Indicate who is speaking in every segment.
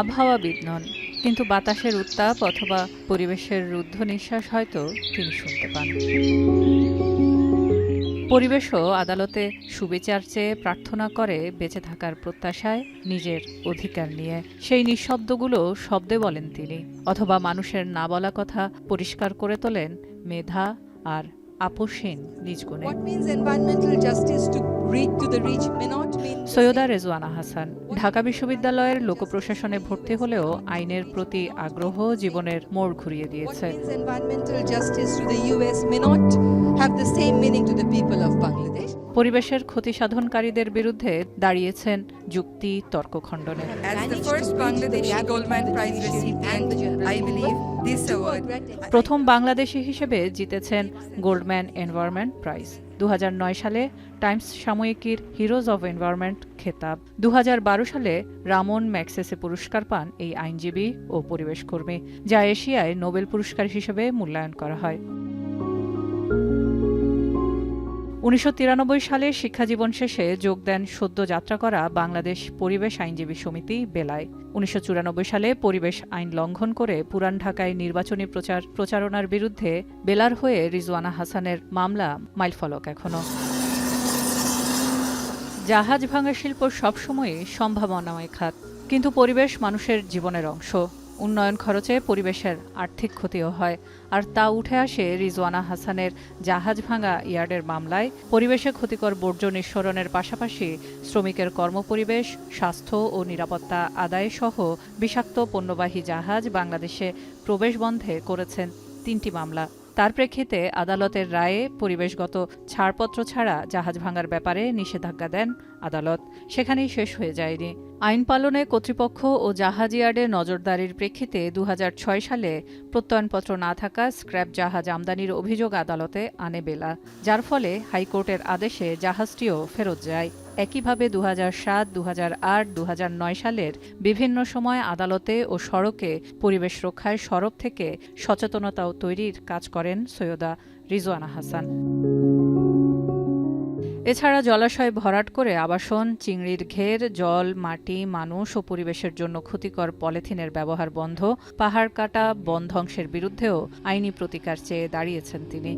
Speaker 1: আবহাওয়াবিদ নন, কিন্তু বাতাসের উত্তাপ অথবা পরিবেশের রুদ্ধ নিঃশ্বাস হয়তো তিনি শুনতে পান। পরিবেশও আদালতে সুবিচার চেয়ে প্রার্থনা করে বেঁচে থাকার প্রত্যাশায় নিজের অধিকার নিয়ে। সেই নিঃশব্দগুলো শব্দে বলেন তিনি, অথবা মানুষের না বলা কথা পরিষ্কার করে তোলেন মেধা আর আপোষহীন নিজ গুণে। সৈয়দা রেজওয়ানা হাসান ঢাকা বিশ্ববিদ্যালয়ের লোক প্রশাসনে ভর্তি হলেও আইনের প্রতি আগ্রহ জীবনের মোড় ঘুরিয়ে দিয়েছে। পরিবেশের ক্ষতি সাধনকারীদের বিরুদ্ধে দাঁড়িয়েছেন যুক্তি তর্ক খণ্ডনে। প্রথম বাংলাদেশি হিসেবে জিতেছেন গোল্ডম্যান এনভায়রনমেন্ট প্রাইজ। 2009 সালে টাইমস সাময়িকীর হিরোজ অব এনভায়রনমেন্ট খেতাব। 2012 সালে রামন ম্যাগসেসে পুরস্কার পান এই আইনজীবী ও পরিবেশকর্মী, যা এশিয়ায় নোবেল পুরস্কার হিসেবে মূল্যায়ন করা হয়। 1993 সালে শিক্ষাজীবন শেষে যোগ দেন সদ্য যাত্রা করা বাংলাদেশ পরিবেশ আইনজীবী সমিতি বেলায়। 1994 সালে পরিবেশ আইন লঙ্ঘন করে পুরান ঢাকায় নির্বাচনী প্রচারণার বিরুদ্ধে বেলার হয়ে রিজওয়ানা হাসানের মামলা মাইলফলক এখনো। জাহাজ ভাঙা শিল্প সবসময়ই সম্ভাবনাময় খাত, কিন্তু পরিবেশ মানুষের জীবনের অংশ। উন্নয়ন খরচে পরিবেশের আর্থিক ক্ষতিও হয়, আর তা উঠে আসে রিজওয়ানা হাসানের জাহাজ ভাঙা ইয়ার্ডের মামলায়। পরিবেশে ক্ষতিকর বর্জ্য নিঃসরণের পাশাপাশি শ্রমিকের কর্মপরিবেশ, স্বাস্থ্য ও নিরাপত্তা আদায় সহ বিষাক্ত পণ্যবাহী জাহাজ বাংলাদেশে প্রবেশ বন্ধে করেছেন 3টি মামলা। তার প্রেক্ষিতে আদালতের রায়ে পরিবেশগত ছাড়পত্র ছাড়া জাহাজ ভাঙার ব্যাপারে নিষেধাজ্ঞা দেন আদালত। সেখানেই শেষ হয়ে যায়নি। আইন পালনে কর্তৃপক্ষ ও জাহাজ ইয়ার্ডে নজরদারির প্রেক্ষিতে 2006 সালে প্রত্যয়নপত্র না থাকা স্ক্র্যাপ জাহাজ আমদানির অভিযোগ আদালতে আনে বেলা, যার ফলে হাইকোর্টের আদেশে জাহাজটিও ফেরত যায়। একইভাবে 2007, 2008, 2009 সালের বিভিন্ন সময় আদালতে ও সড়কে পরিবেশ রক্ষায় সরব থেকে সচেতনতাও তৈরির কাজ করেন সৈয়দা রিজওয়ানা হাসান। এছাড়া জলাশয় ভরাট করে আবাসন, চিংড়ির ঘের, জল, মাটি, মানুষ ও পরিবেশের জন্য ক্ষতিকর পলিথিনের ব্যবহার বন্ধ, পাহাড় কাটা, বন ধ্বংসের বিরুদ্ধেও আইনি প্রতিকার চেয়ে দাঁড়িয়েছেন তিনি।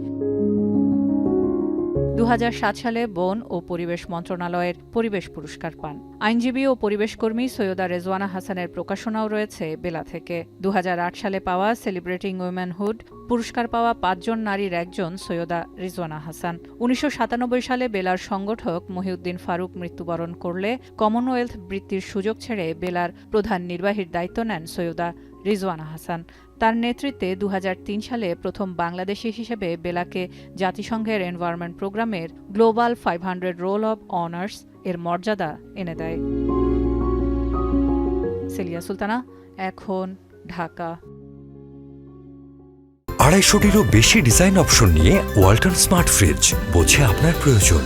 Speaker 1: 2007 সালে বন ও পরিবেশ মন্ত্রণালয়ের পরিবেশ পুরস্কার পান। আইনজীবী ও পরিবেশকর্মী সৈয়দা রেজওয়ানা হাসানের প্রকাশনাও রয়েছে বেলা থেকে। 2008 সালে পাওয়া সেলিব্রেটিং উইমেনহুড পুরস্কার পাওয়া 5 জন নারীর একজন সৈয়দা রিজওয়ানা হাসান। 1997 সালে বেলার সংগঠক মহিউদ্দিন ফারুক মৃত্যুবরণ করলে কমনওয়েলথ বৃত্তির সুযোগ ছেড়ে বেলার প্রধান নির্বাহীর দায়িত্ব নেন সৈয়দা রিজওয়ানা হাসান। তার নেতৃত্বে 2003 সালে প্রথম বাংলাদেশি হিসেবে বেলাকে জাতিসংঘের এনভায়রনমেন্ট প্রোগ্রামের গ্লোবাল 500 রোল অব অনার্স এর মর্যাদা এনে দেয়। সেলিয়া সুলতানা, এখন, ঢাকা।
Speaker 2: 250-টিরও বেশি ডিজাইন অপশন নিয়ে ওয়ালটন স্মার্ট ফ্রিজ, বোঝে আপনার প্রয়োজন।